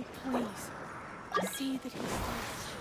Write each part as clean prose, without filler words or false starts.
me, please. See that he stays.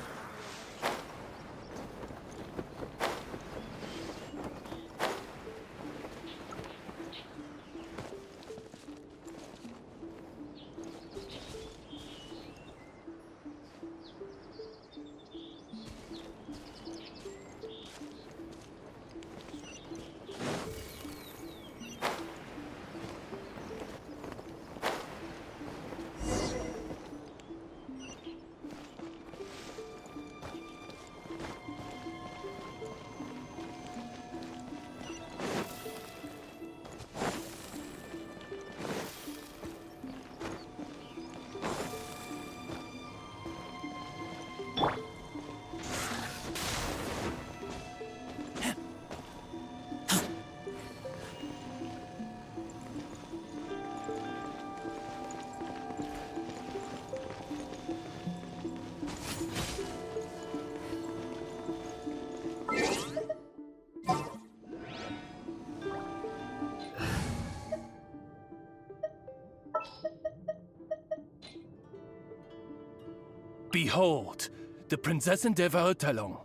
Behold, the Prinzessin der Verurteilung.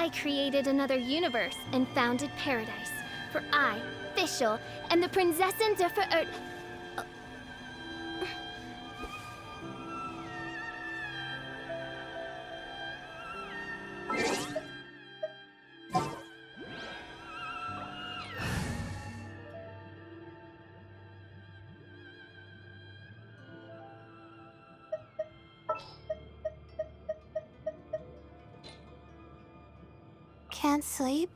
I created another universe and founded paradise. For I, Fischl, am the Prinzessin der Verurt... Can't sleep?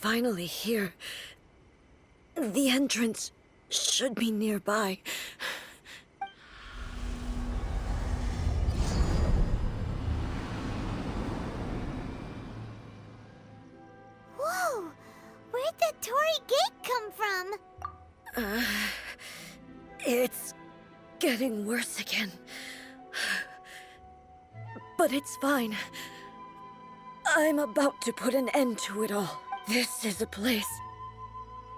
finally here. The entrance should be nearby. Whoa! Where'd the Torii Gate come from? It's getting worse again. But it's fine. I'm about to put an end to it all. This is a place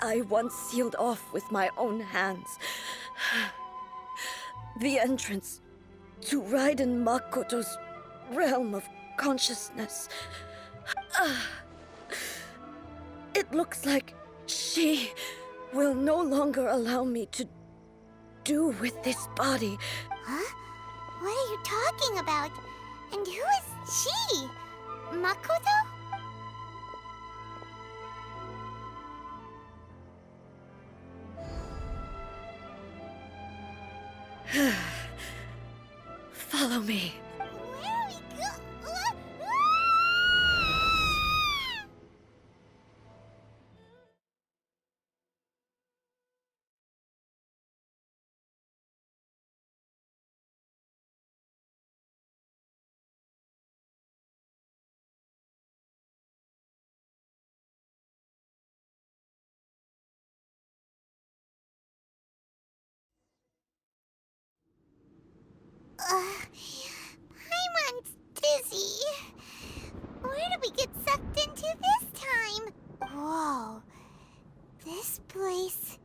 I once sealed off with my own hands. The entrance to Raiden Makoto's realm of consciousness. It looks like she will no longer allow me to do with this body. Huh? What are you talking about? And who is she? Makoto? Follow me. Where are we Paimon's dizzy. Where did we get sucked into this time? Whoa. This place...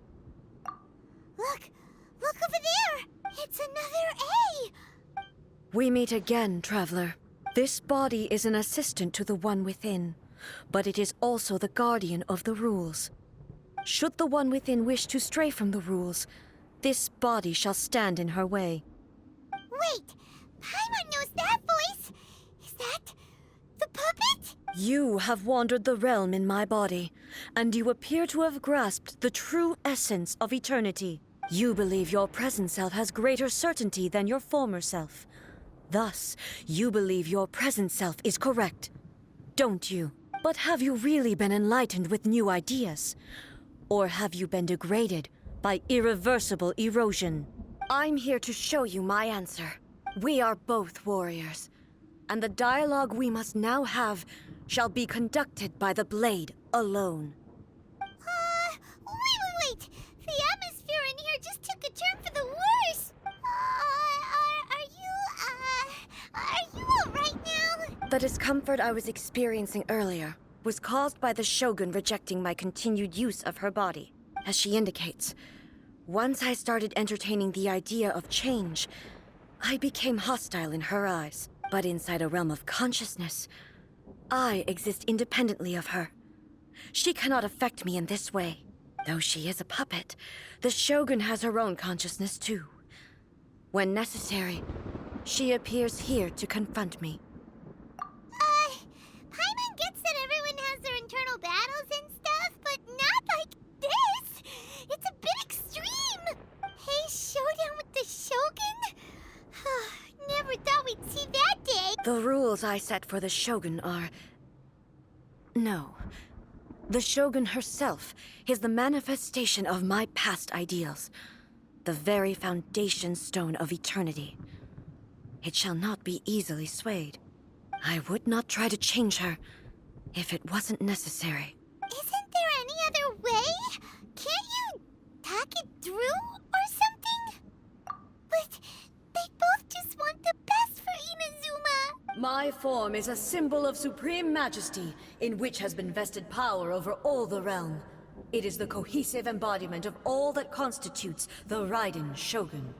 Look! Look over there! It's another A! We meet again, traveler. This body is an assistant to the one within, but it is also the guardian of the rules. Should the one within wish to stray from the rules, this body shall stand in her way. Wait! Paimon knows that voice! Is that... the puppet? You have wandered the realm in my body, and you appear to have grasped the true essence of eternity. You believe your present self has greater certainty than your former self. Thus, you believe your present self is correct, don't you? But have you really been enlightened with new ideas? Or have you been degraded by irreversible erosion? I'm here to show you my answer. We are both warriors, and the dialogue we must now have shall be conducted by the blade alone. Wait! The atmosphere in here just took a turn for the worse! Are you alright now? The discomfort I was experiencing earlier was caused by the shogun rejecting my continued use of her body. As she indicates, once I started entertaining the idea of change, I became hostile in her eyes. But inside a realm of consciousness, I exist independently of her. She cannot affect me in this way. Though she is a puppet, the shogun has her own consciousness too. When necessary, she appears here to confront me. Paimon gets that everyone has their internal battles and stuff, but not like this! It's a bit extreme! Hey, showdown with the shogun? Never thought we'd see that day! The rules I set for the shogun are... No. The shogun herself is the manifestation of my past ideals. The very foundation stone of eternity. It shall not be easily swayed. I would not try to change her if it wasn't necessary. Isn't there any other way? Can't you talk it through or something? But they both just want the best for Inazuma. My form is a symbol of supreme majesty, in which has been vested power over all the realm. It is the cohesive embodiment of all that constitutes the Raiden Shogun.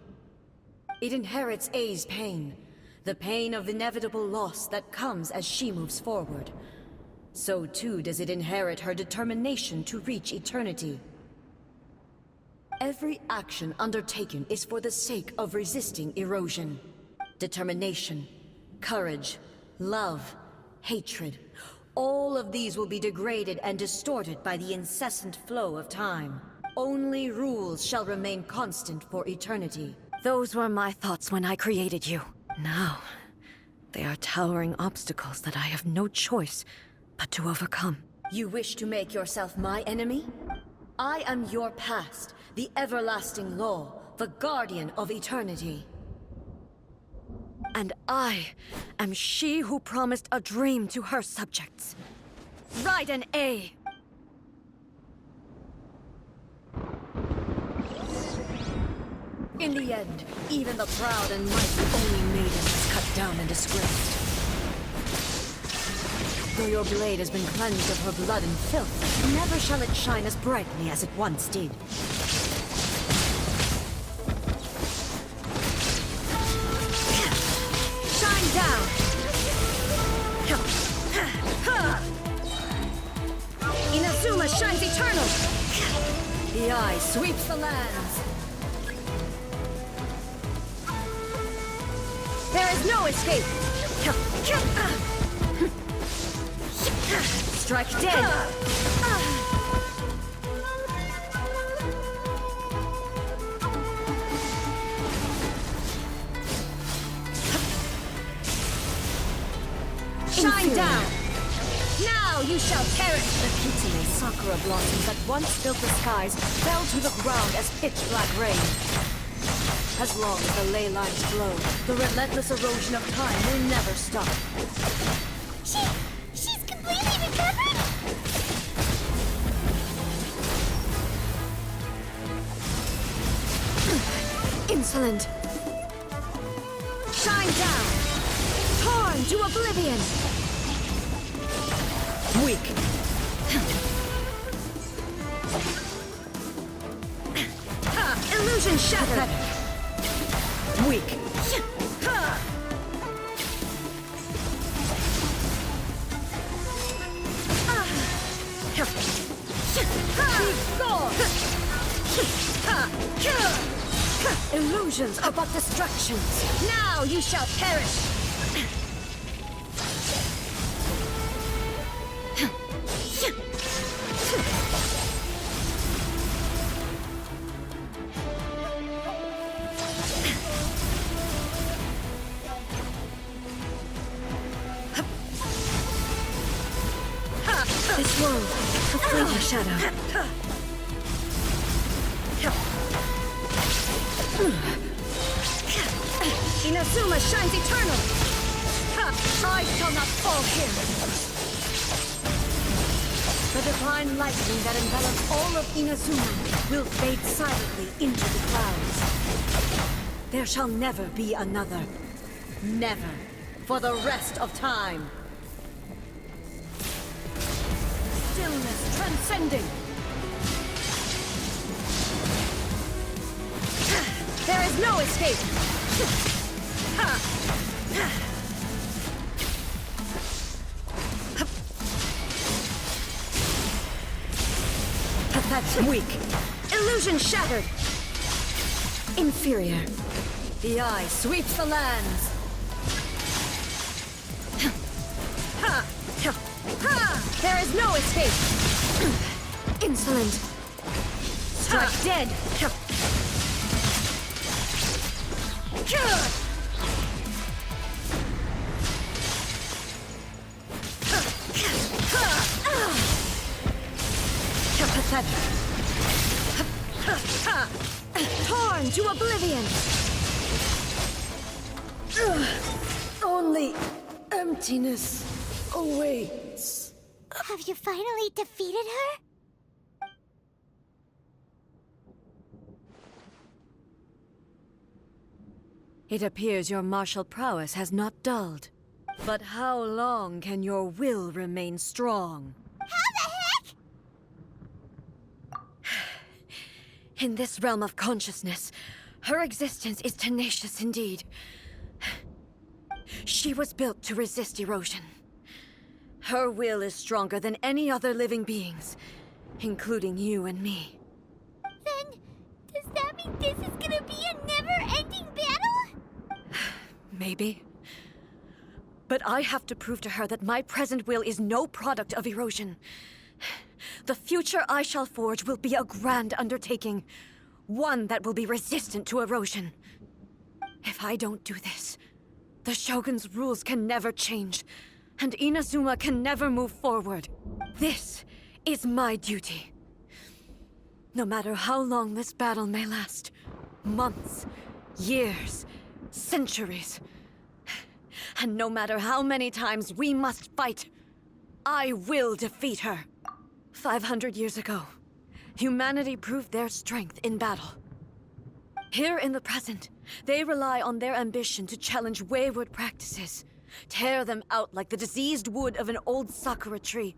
It inherits A's pain, the pain of inevitable loss that comes as she moves forward. So too does it inherit her determination to reach eternity. Every action undertaken is for the sake of resisting erosion. Determination, courage, love, hatred, all of these will be degraded and distorted by the incessant flow of time. Only rules shall remain constant for eternity. Those were my thoughts when I created you. Now, they are towering obstacles that I have no choice but to overcome. You wish to make yourself my enemy? I am your past, the everlasting law, the guardian of eternity. And I am she who promised a dream to her subjects. Raiden A. In the end, even the proud and mighty only maiden is cut down and disgraced. Though your blade has been cleansed of her blood and filth, never shall it shine as brightly as it once did. Shine down! Inazuma shines eternal! The eye sweeps the lands. There is no escape! Strike dead! Shine down! Now you shall perish! The Kitsune sakura blossoms that once filled the skies fell to the ground as pitch-black rain. As long as the ley lines flow, the relentless erosion of time will never stop. She's completely recovered? Insolent! Shine down! Torn to oblivion! Weak! Illusion shattered! Weak! Illusions are but distractions. Now you shall perish! This world, a fleeting shadow. Inazuma shines eternal! I shall not fall here! The divine lightning that envelops all of Inazuma will fade silently into the clouds. There shall never be another. Never. For the rest of time. Stillness transcending! There is no escape! Pathetic. Weak. Illusion shattered! Inferior. The eye sweeps the lands! There is no escape! Insolent! Strike dead! Pathetic! Torn to oblivion! Only emptiness awaits. Have you finally defeated her? It appears your martial prowess has not dulled. But how long can your will remain strong? How the heck? In this realm of consciousness, her existence is tenacious indeed. She was built to resist erosion. Her will is stronger than any other living being's, including you and me. Then, does that mean this is gonna be a never-ending battle? Maybe. But I have to prove to her that my present will is no product of erosion. The future I shall forge will be a grand undertaking. One that will be resistant to erosion. If I don't do this, the Shogun's rules can never change. and Inazuma can never move forward. This is my duty. No matter how long this battle may last, months, years, centuries, and no matter how many times we must fight, I will defeat her. 500 years ago, humanity proved their strength in battle. Here in the present, they rely on their ambition to challenge wayward practices, tear them out like the diseased wood of an old sakura tree,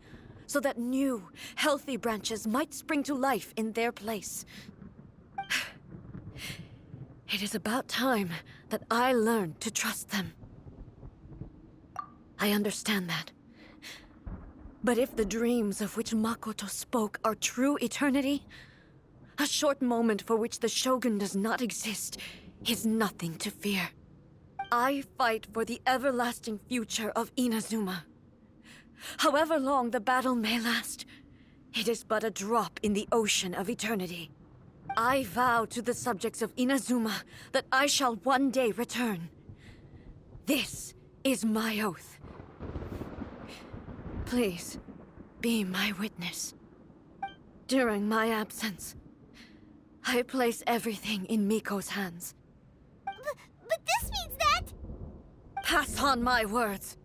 so that new, healthy branches might spring to life in their place. It is about time that I learned to trust them. I understand that. But if the dreams of which Makoto spoke are true eternity, a short moment for which the Shogun does not exist is nothing to fear. I fight for the everlasting future of Inazuma. However long the battle may last, it is but a drop in the ocean of eternity. I vow to the subjects of Inazuma that I shall one day return. This is my oath. Please, be my witness. During my absence, I place everything in Miko's hands. But this means that... Pass on my words.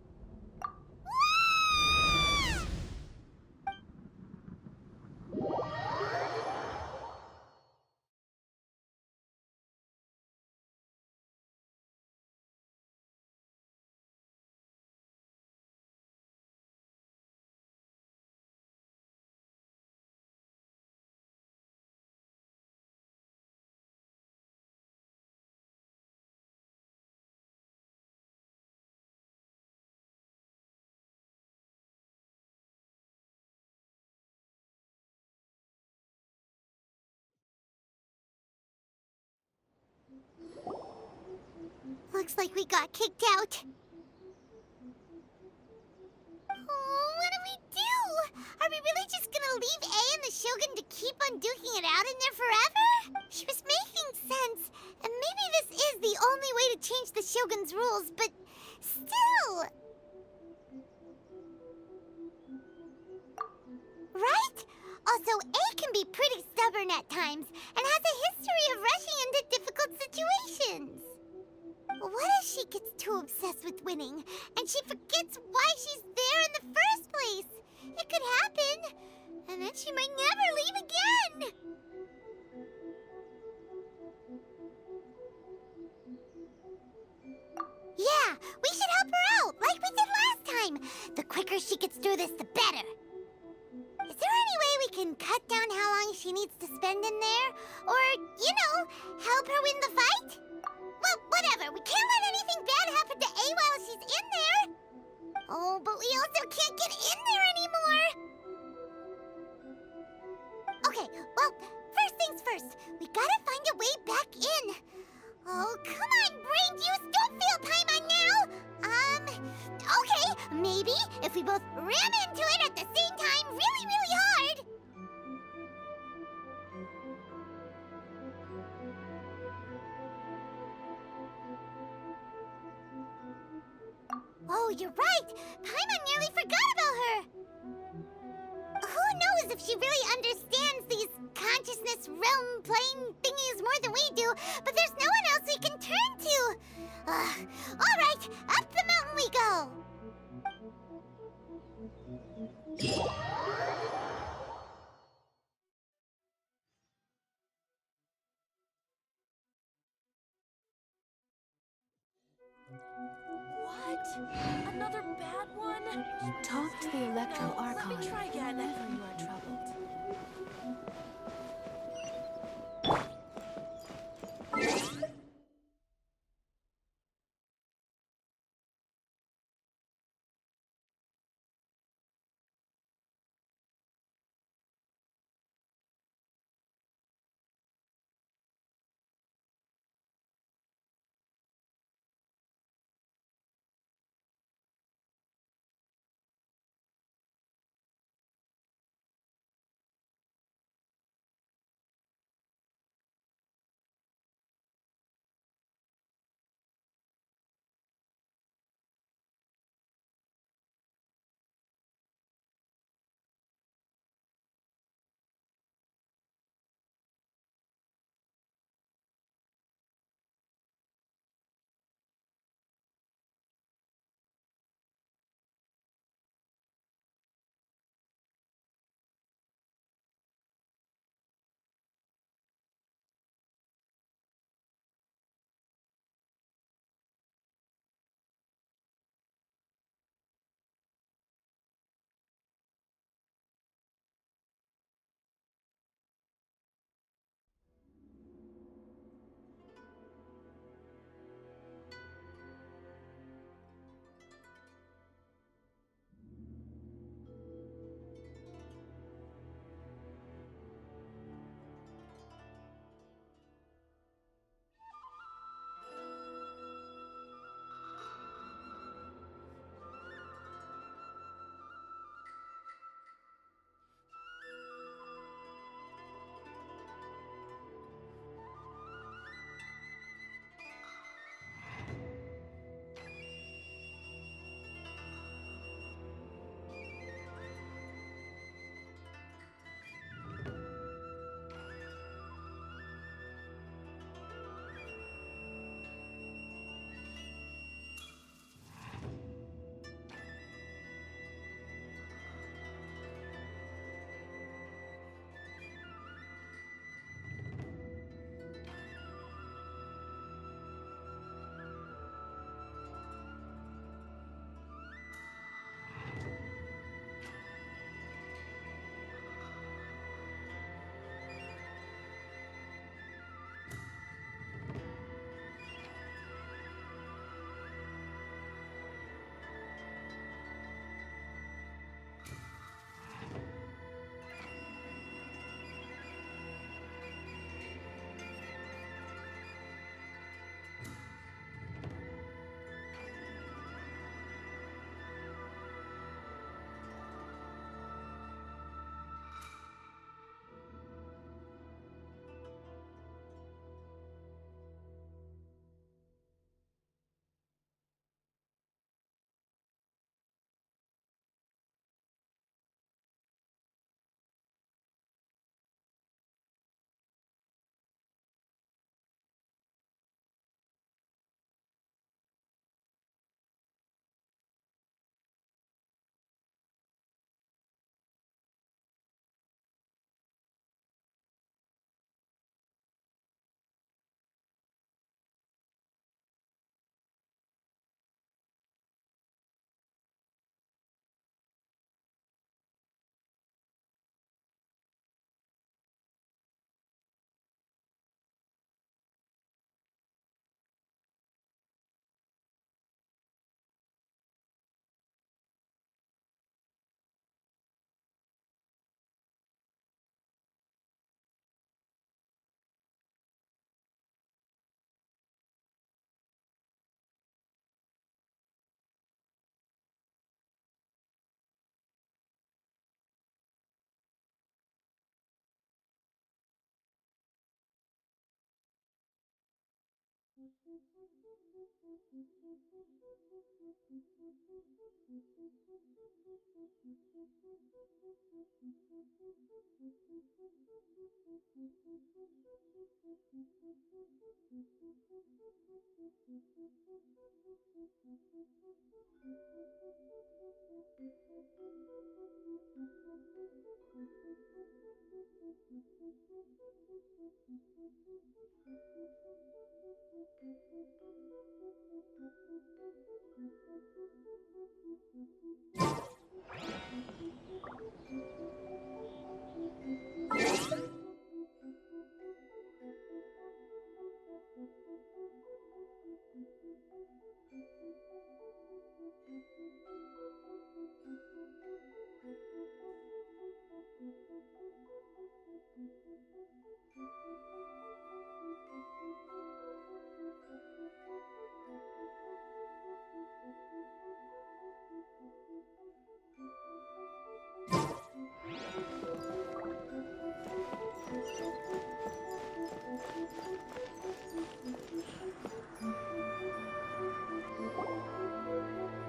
Looks like we got kicked out. Oh, what do we do? Are we really just gonna leave A and the Shogun to keep on duking it out in there forever? She was making sense, and maybe this is the only way to change the Shogun's rules, but still... Right? Also, A can be pretty stubborn at times, and has a history of rushing into difficult situations. What if she gets too obsessed with winning, and she forgets why she's there in the first place? It could happen, and then she might never leave again! Yeah, we should help her out, like we did last time! The quicker she gets through this, the better! Is there any way we can cut down how long she needs to spend in there? Or, you know, help her win the fight? Well, whatever. We can't let anything bad happen to A while she's in there. Oh, but we also can't get in there anymore. Okay, well, first things first. We gotta find a way back in. Oh, come on, brain juice. Don't feel Paimon now. Okay, maybe if we both ram into it at the same time really, really hard. Oh, you're right! Paimon nearly forgot about her! Who knows if she really understands these consciousness realm plane thingies more than we do, but there's no one else we can turn to! Alright, up the mountain we go! What? Another bad one? Talk to the Electro Let Archon. me try again. Whenever you are troubled.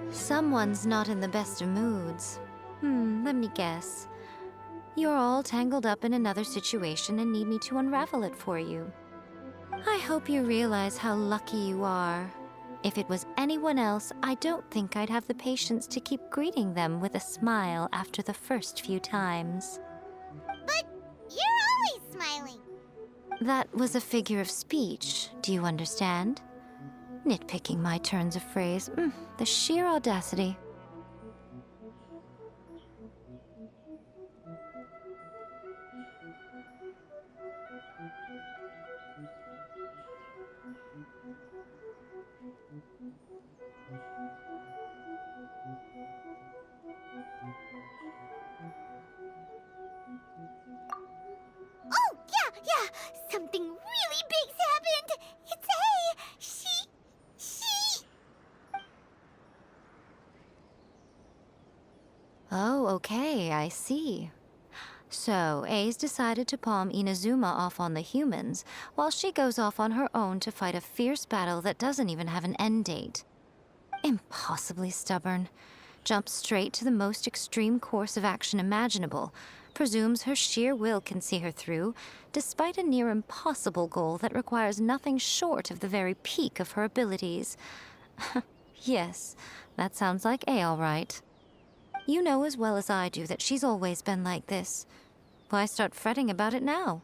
Someone's not in the best of moods. Let me guess. You're all tangled up in another situation and need me to unravel it for you. I hope you realize how lucky you are. If it was anyone else, I don't think I'd have the patience to keep greeting them with a smile after the first few times. But you're always smiling. That was a figure of speech, do you understand? Nitpicking my turns of phrase. The sheer audacity. Oh, yeah. Something really big's happened. It's A. She... Oh, okay, I see. So, A's decided to palm Inazuma off on the humans, while she goes off on her own to fight a fierce battle that doesn't even have an end date. Impossibly stubborn. Jumps straight to the most extreme course of action imaginable, presumes her sheer will can see her through, despite a near impossible goal that requires nothing short of the very peak of her abilities. Yes, that sounds like A all right. You know as well as I do that she's always been like this. Why start fretting about it now?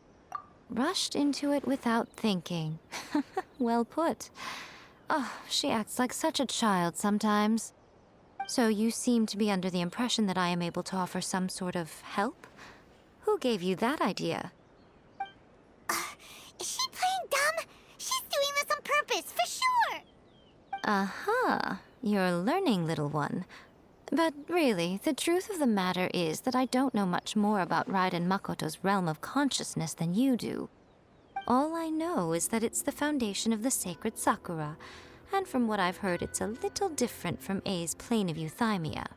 Rushed into it without thinking. Well put. Oh, she acts like such a child sometimes. So you seem to be under the impression that I am able to offer some sort of help? Who gave you that idea? Is she playing dumb? She's doing this on purpose, for sure. Uh-huh. You're learning, little one. But really, the truth of the matter is that I don't know much more about Raiden Makoto's realm of consciousness than you do. All I know is that it's the foundation of the sacred Sakura, and from what I've heard, it's a little different from A's plane of euthymia.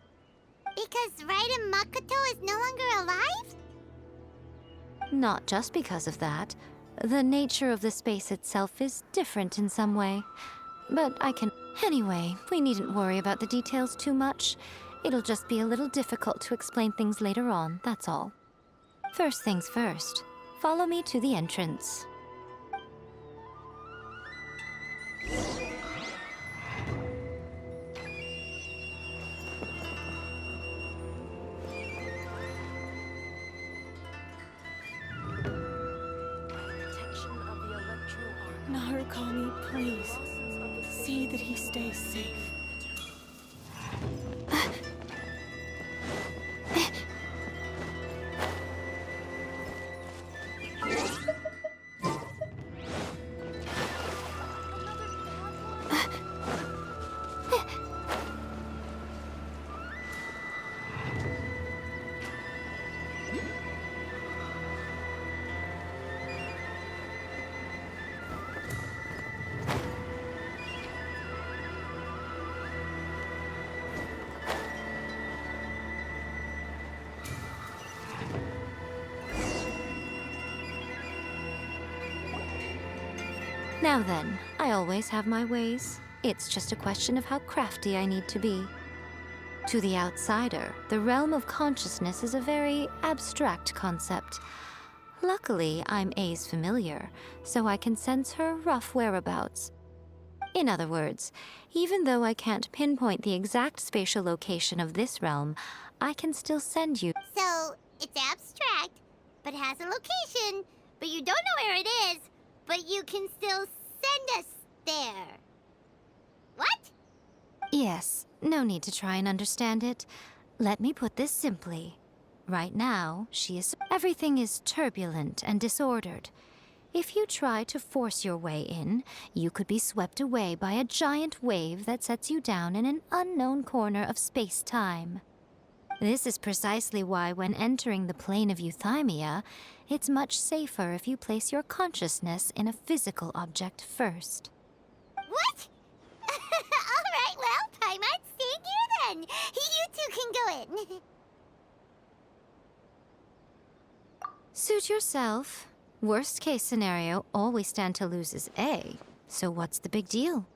Because Raiden Makoto is no longer alive? Not just because of that. The nature of the space itself is different in some way. But I can... Anyway, we needn't worry about the details too much. It'll just be a little difficult to explain things later on, that's all. First things first. Follow me to the entrance. Narukami, please. See that he stays safe. Now then, I always have my ways. It's just a question of how crafty I need to be. To the outsider, the realm of consciousness is a very abstract concept. Luckily, I'm A's familiar, so I can sense her rough whereabouts. In other words, even though I can't pinpoint the exact spatial location of this realm, I can still send you. So, it's abstract, but has a location, but you don't know where it is, but you can still send us there. What? Yes, no need to try and understand it. Let me put this simply. Right now, everything is turbulent and disordered. If you try to force your way in, you could be swept away by a giant wave that sets you down in an unknown corner of space-time. This is precisely why when entering the plane of euthymia, it's much safer if you place your consciousness in a physical object first. What? Alright, well, Paimon's staying here then. You two can go in. Suit yourself. Worst case scenario, all we stand to lose is A. So what's the big deal?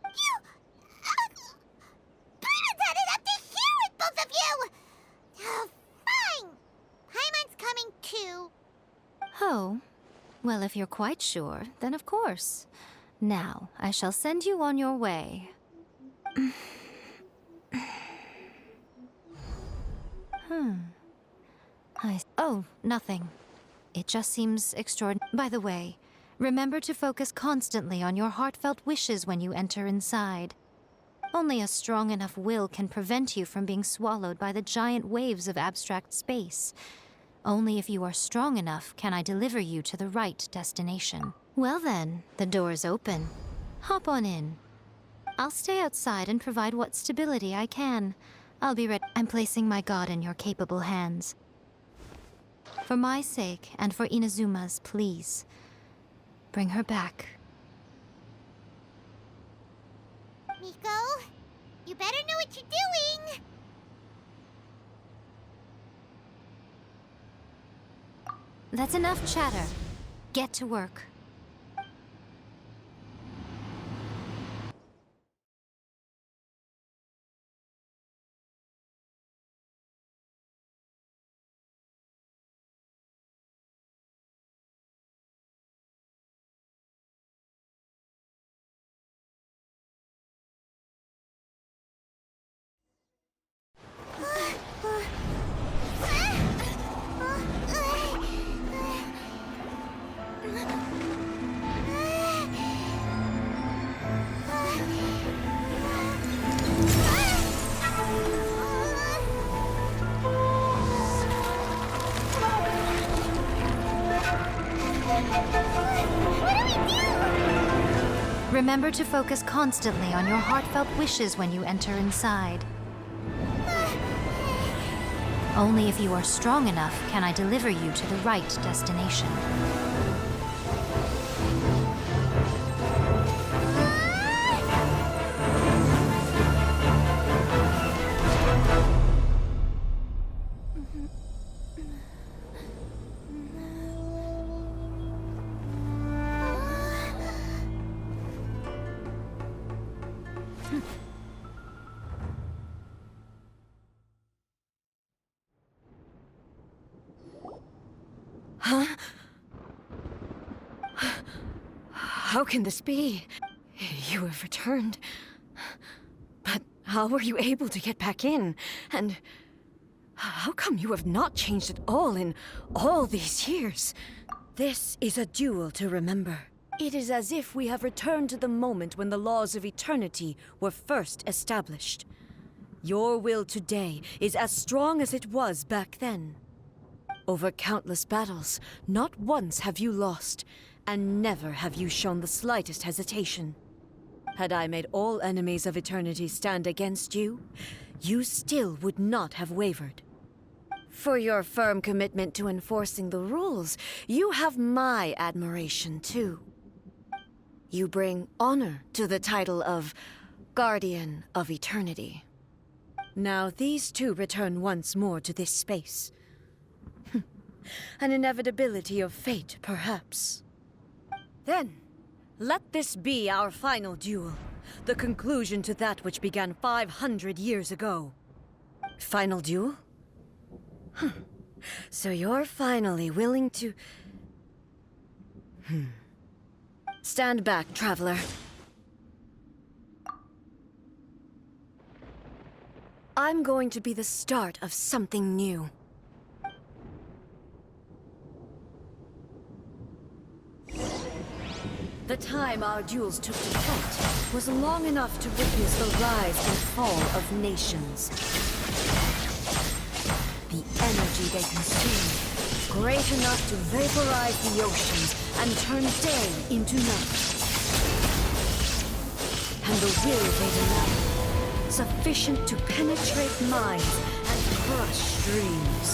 You... Paimon's had it up to here with both of you! Fine. Paimon's coming too. Oh, well, if you're quite sure, then of course. Now, I shall send you on your way. Oh, nothing. It just seems extraordinary. By the way, remember to focus constantly on your heartfelt wishes when you enter inside. Only a strong enough will can prevent you from being swallowed by the giant waves of abstract space. Only if you are strong enough can I deliver you to the right destination. Well then, the door's open. Hop on in. I'll stay outside and provide what stability I can. I'll be ready. I'm placing my god in your capable hands. For my sake, and for Inazuma's, please. Bring her back. Miko, you better know what you're doing! That's enough chatter. Get to work. Remember to focus constantly on your heartfelt wishes when you enter inside. Only if you are strong enough can I deliver you to the right destination. Huh? How can this be? You have returned. But how were you able to get back in? And how come you have not changed at all in all these years? This is a duel to remember. It is as if we have returned to the moment when the laws of eternity were first established. Your will today is as strong as it was back then. Over countless battles, not once have you lost, and never have you shown the slightest hesitation. Had I made all enemies of eternity stand against you, you still would not have wavered. For your firm commitment to enforcing the rules, you have my admiration too. You bring honor to the title of Guardian of Eternity. Now these two return once more to this space. An inevitability of fate, perhaps. Then, Let this be our final duel. The conclusion to that which began 500 years ago. Final duel? So you're finally willing to... Stand back, traveler. I'm going to be the start of something new. The time our duels took effect was long enough to witness the rise and fall of nations. The energy they consumed, great enough to vaporize the oceans and turn day into night. And the will they denied, sufficient to penetrate minds and crush dreams.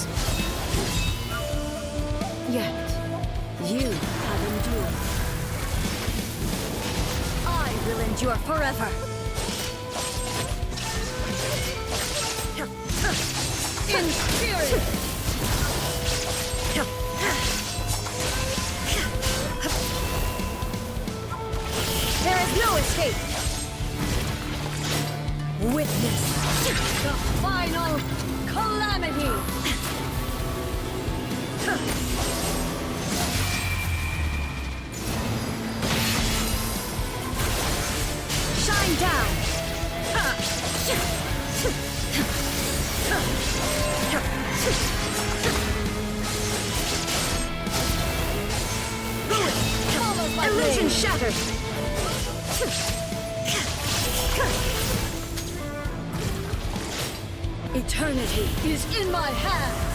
Yet, you have endured. I will endure forever. In spirit! There is no escape! Witness the final calamity! Shine down! Illusion shattered! Eternity is in my hands!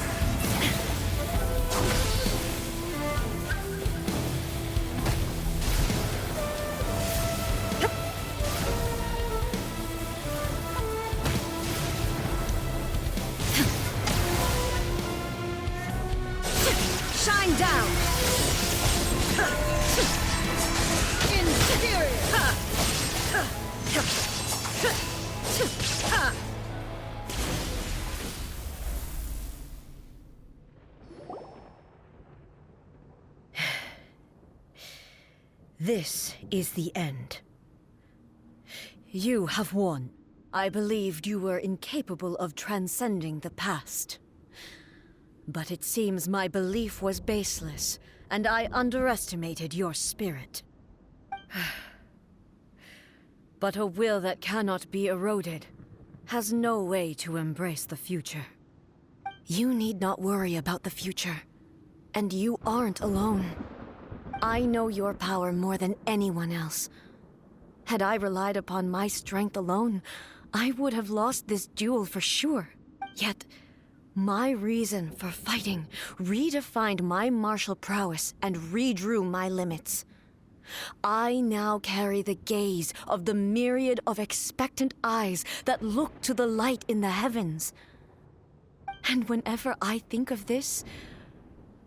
Shine down! In spirit! This is the end. You have won. I believed you were incapable of transcending the past. But it seems my belief was baseless, and I underestimated your spirit. But a will that cannot be eroded has no way to embrace the future. You need not worry about the future, and you aren't alone. I know your power more than anyone else. Had I relied upon my strength alone, I would have lost this duel for sure. Yet, my reason for fighting redefined my martial prowess and redrew my limits. I now carry the gaze of the myriad of expectant eyes that look to the light in the heavens. And whenever I think of this,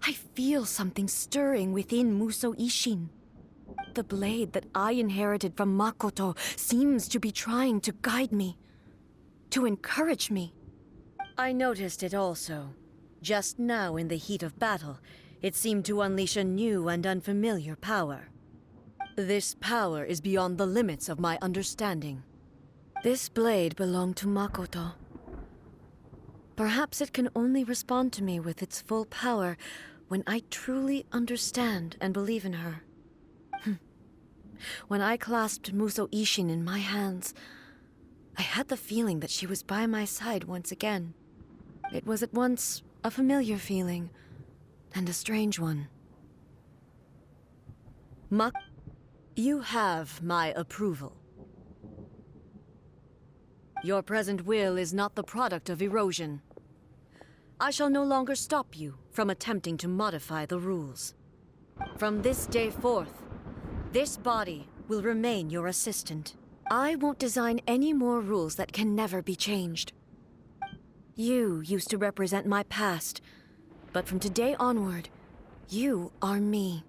I feel something stirring within Muso Ishin. The blade that I inherited from Makoto seems to be trying to guide me, to encourage me. I noticed it also. Just now in the heat of battle, it seemed to unleash a new and unfamiliar power. This power is beyond the limits of my understanding. This blade belonged to Makoto. Perhaps it can only respond to me with its full power when I truly understand and believe in her. When I clasped Muso Ishin in my hands, I had the feeling that she was by my side once again. It was at once a familiar feeling and a strange one. You have my approval. Your present will is not the product of erosion. I shall no longer stop you from attempting to modify the rules. From this day forth, this body will remain your assistant. I won't design any more rules that can never be changed. You used to represent my past, but from today onward, you are me.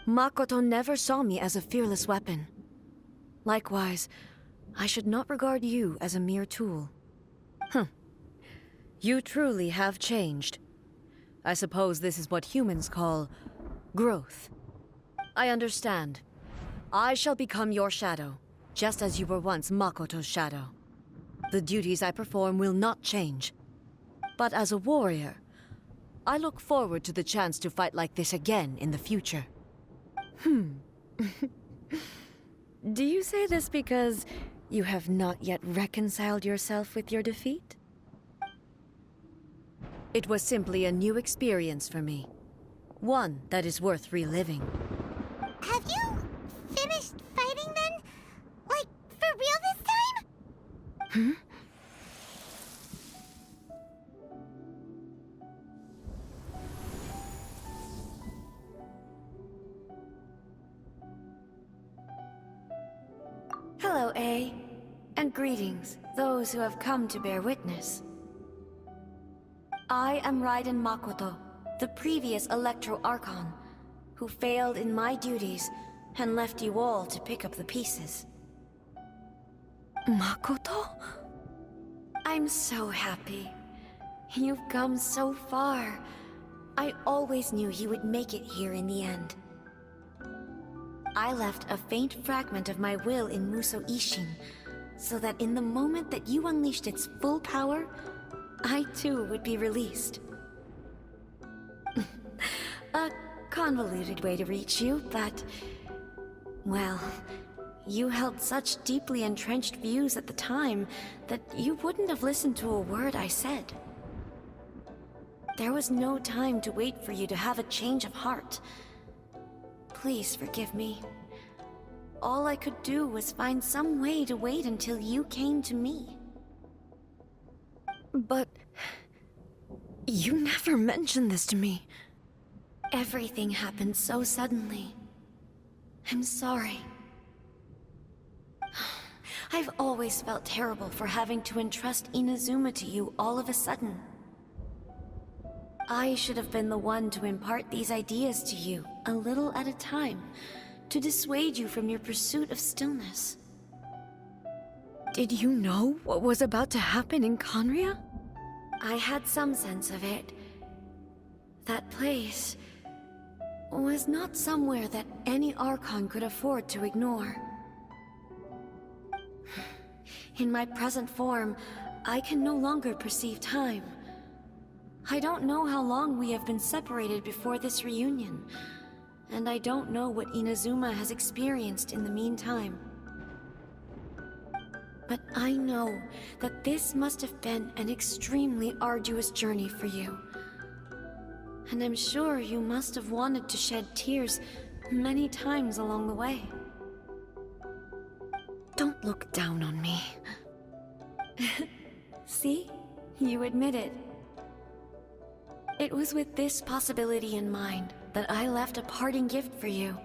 Makoto never saw me as a fearless weapon. Likewise, I should not regard you as a mere tool. You truly have changed. I suppose this is what humans call growth. I understand. I shall become your shadow, just as you were once Makoto's shadow. The duties I perform will not change. But as a warrior, I look forward to the chance to fight like this again in the future. Do you say this because you have not yet reconciled yourself with your defeat? It was simply a new experience for me. One that is worth reliving. Have you finished fighting then? Like, for real this time? Hmm? Hello, A. And greetings, those who have come to bear witness. I am Raiden Makoto, the previous Electro Archon, who failed in my duties and left you all to pick up the pieces. Makoto? I'm so happy. You've come so far. I always knew you would make it here in the end. I left a faint fragment of my will in Muso Ishin, so that in the moment that you unleashed its full power, I too would be released. A convoluted way to reach you, but... well, you held such deeply entrenched views at the time that you wouldn't have listened to a word I said. There was no time to wait for you to have a change of heart. Please forgive me. All I could do was find some way to wait until you came to me. But... you never mentioned this to me. Everything happened so suddenly. I'm sorry. I've always felt terrible for having to entrust Inazuma to you all of a sudden. I should have been the one to impart these ideas to you, a little at a time, to dissuade you from your pursuit of stillness. Did you know what was about to happen in Conria? I had some sense of it. That place was not somewhere that any Archon could afford to ignore. In my present form, I can no longer perceive time. I don't know how long we have been separated before this reunion, and I don't know what Inazuma has experienced in the meantime. But I know that this must have been an extremely arduous journey for you. And I'm sure you must have wanted to shed tears many times along the way. Don't look down on me. See? You admit it. It was with this possibility in mind that I left a parting gift for you.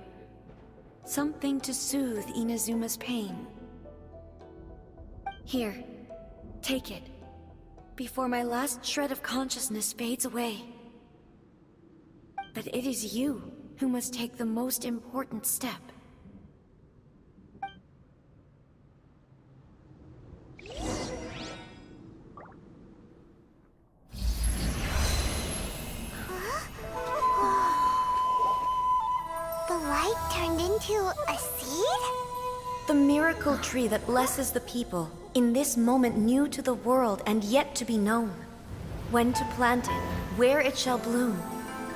Something to soothe Inazuma's pain. Here, take it, before my last shred of consciousness fades away. But it is you who must take the most important step. The light turned into a seed? The miracle tree that blesses the people, in this moment new to the world and yet to be known. When to plant it, where it shall bloom.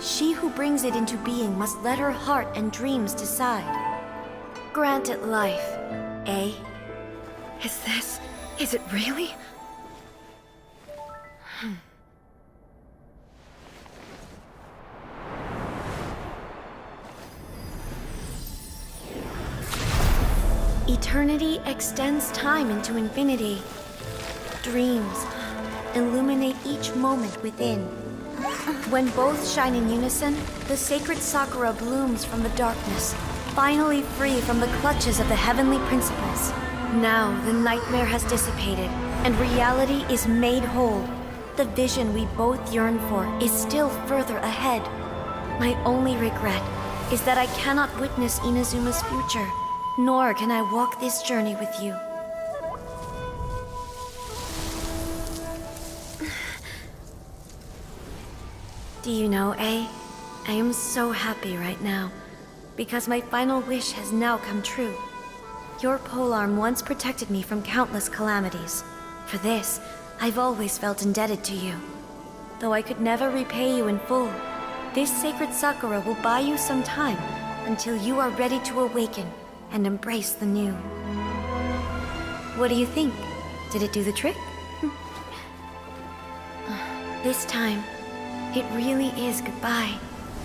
She who brings it into being must let her heart and dreams decide. Grant it life, eh? Is it really? Eternity extends time into infinity. Dreams illuminate each moment within. When both shine in unison, the sacred Sakura blooms from the darkness, finally free from the clutches of the heavenly principles. Now the nightmare has dissipated, and reality is made whole. The vision we both yearn for is still further ahead. My only regret is that I cannot witness Inazuma's future, nor can I walk this journey with you. Do you know, A? I am so happy right now. because my final wish has now come true. Your polearm once protected me from countless calamities. For this, I've always felt indebted to you. Though I could never repay you in full, this sacred Sakura will buy you some time until you are ready to awaken and embrace the new. What do you think? Did it do the trick? This time, it really is goodbye,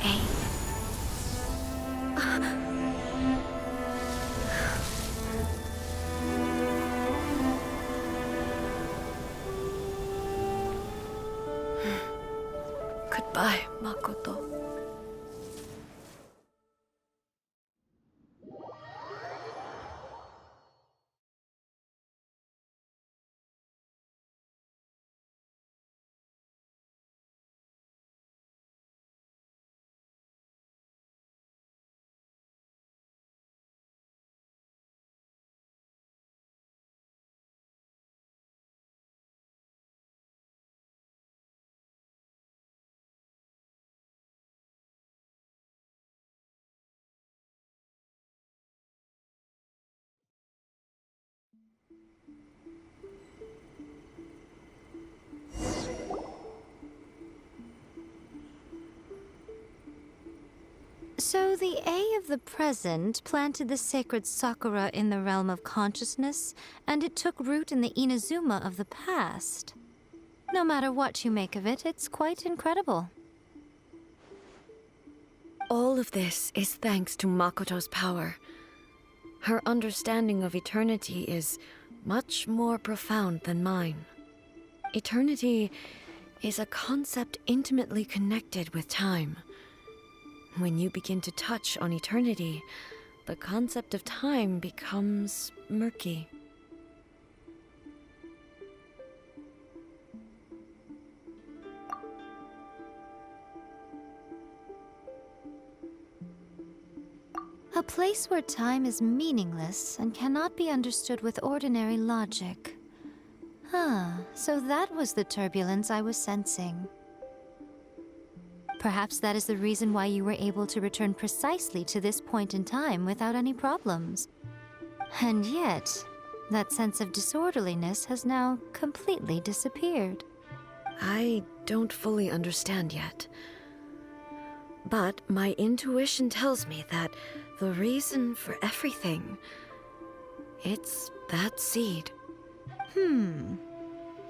eh? Goodbye, Makoto. So the A of the present planted the sacred Sakura in the realm of consciousness, and it took root in the Inazuma of the past. No matter what you make of it, it's quite incredible. All of this is thanks to Makoto's power. Her understanding of eternity is much more profound than mine. Eternity is a concept intimately connected with time. When you begin to touch on eternity, the concept of time becomes murky. A place where time is meaningless and cannot be understood with ordinary logic. So that was the turbulence I was sensing. Perhaps that is the reason why you were able to return precisely to this point in time without any problems. And yet, that sense of disorderliness has now completely disappeared. I don't fully understand yet. But my intuition tells me that the reason for everything, it's that seed.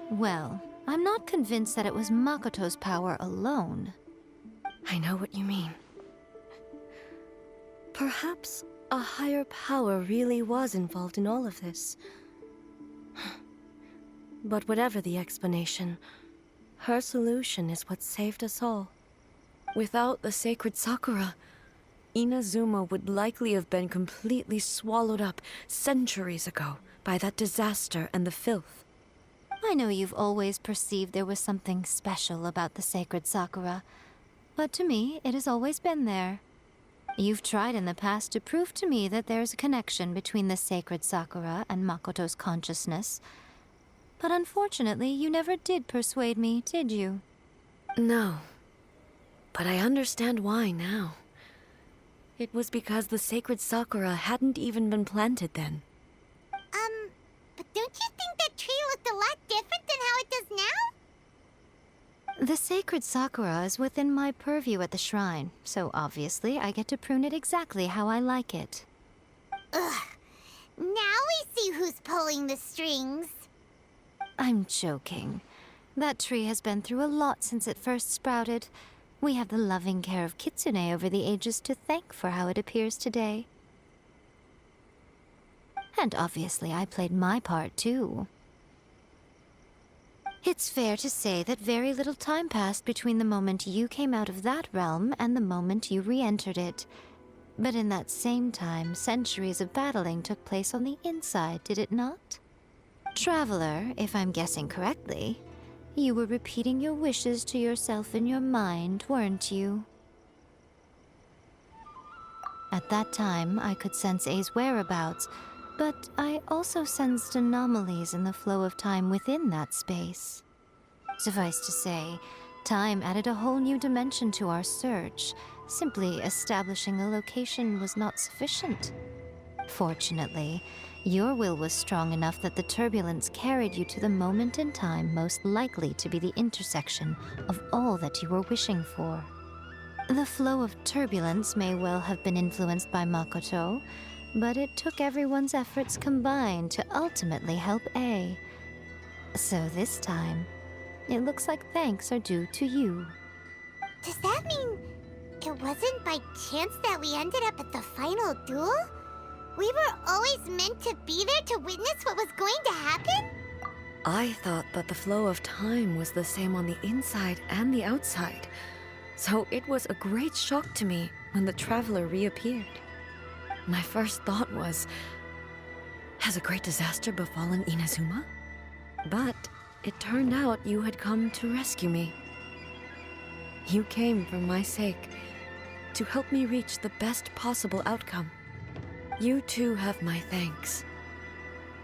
Well, I'm not convinced that it was Makoto's power alone. I know what you mean. Perhaps a higher power really was involved in all of this. But whatever the explanation, her solution is what saved us all. Without the sacred Sakura, Inazuma would likely have been completely swallowed up centuries ago by that disaster and the filth. I know you've always perceived there was something special about the sacred Sakura, but to me, it has always been there. You've tried in the past to prove to me that there's a connection between the sacred Sakura and Makoto's consciousness, but unfortunately, you never did persuade me, did you? No. But I understand why now. It was because the sacred Sakura hadn't even been planted then. But don't you think that tree looked a lot different than how it does now? The sacred Sakura is within my purview at the shrine, so obviously I get to prune it exactly how I like it. Ugh. Now we see who's pulling the strings. I'm joking. That tree has been through a lot since it first sprouted. We have the loving care of Kitsune over the ages to thank for how it appears today. And obviously I played my part too. It's fair to say that very little time passed between the moment you came out of that realm and the moment you re-entered it. But in that same time, centuries of battling took place on the inside, did it not? Traveler, if I'm guessing correctly, you were repeating your wishes to yourself in your mind, weren't you? At that time, I could sense A's whereabouts, but I also sensed anomalies in the flow of time within that space. Suffice to say, time added a whole new dimension to our search, Simply establishing a location was not sufficient. Fortunately, your will was strong enough that the turbulence carried you to the moment in time most likely to be the intersection of all that you were wishing for. The flow of turbulence may well have been influenced by Makoto, but it took everyone's efforts combined to ultimately help A. So this time, it looks like thanks are due to you. Does that mean it wasn't by chance that we ended up at the final duel? We were always meant to be there to witness what was going to happen? I thought that the flow of time was the same on the inside and the outside, so it was a great shock to me when the traveler reappeared. My first thought was, has a great disaster befallen Inazuma? But it turned out you had come to rescue me. You came for my sake, to help me reach the best possible outcome. You too have my thanks.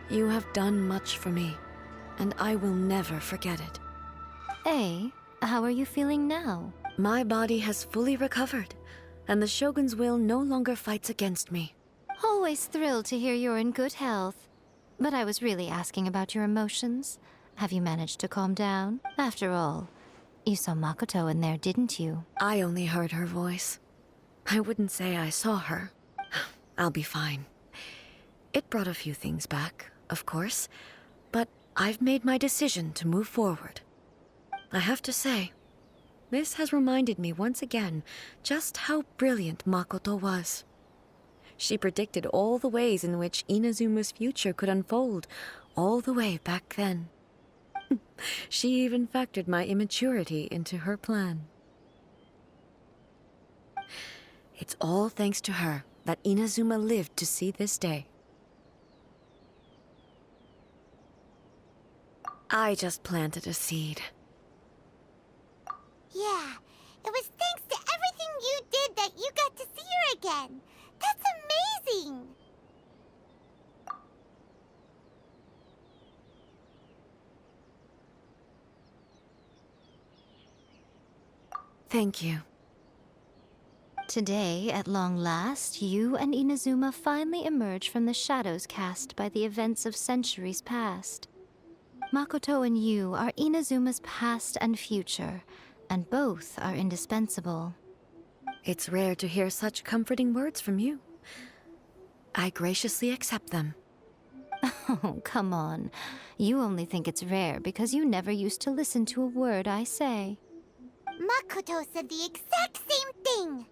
You have done much for me, and I will never forget it. A, how are you feeling now? My body has fully recovered, and the Shogun's will no longer fights against me. Always thrilled to hear you're in good health. But I was really asking about your emotions. Have you managed to calm down? After all, you saw Makoto in there, didn't you? I only heard her voice. I wouldn't say I saw her. I'll be fine. It brought a few things back, of course, but I've made my decision to move forward. I have to say, this has reminded me once again just how brilliant Makoto was. She predicted all the ways in which Inazuma's future could unfold, all the way back then. She even factored my immaturity into her plan. It's all thanks to her that Inazuma lived to see this day. I just planted a seed. Yeah, it was thanks to everything you did that you got to see her again. That's amazing! Thank you. Today, at long last, you and Inazuma finally emerge from the shadows cast by the events of centuries past. Makoto and you are Inazuma's past and future, and both are indispensable. It's rare to hear such comforting words from you. I graciously accept them. Oh, come on. You only think it's rare because you never used to listen to a word I say. Makoto said the exact same thing!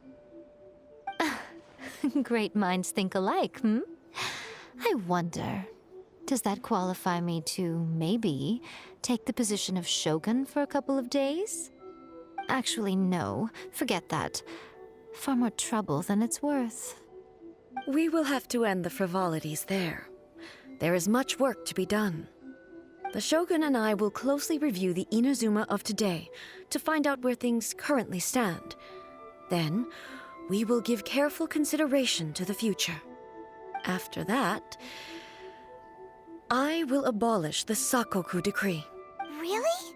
Great minds think alike, hmm? I wonder, does that qualify me to, maybe, take the position of shogun for a couple of days? Actually, no. Forget that. Far more trouble than it's worth. We will have to end the frivolities there. There is much work to be done. The Shogun and I will closely review the Inazuma of today to find out where things currently stand. Then, we will give careful consideration to the future. After that, I will abolish the Sakoku decree. Really?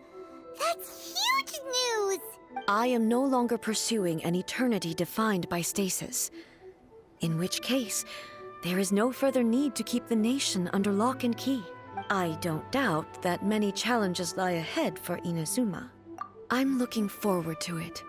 That's huge news! I am no longer pursuing an eternity defined by stasis. In which case, there is no further need to keep the nation under lock and key. I don't doubt that many challenges lie ahead for Inazuma. I'm looking forward to it.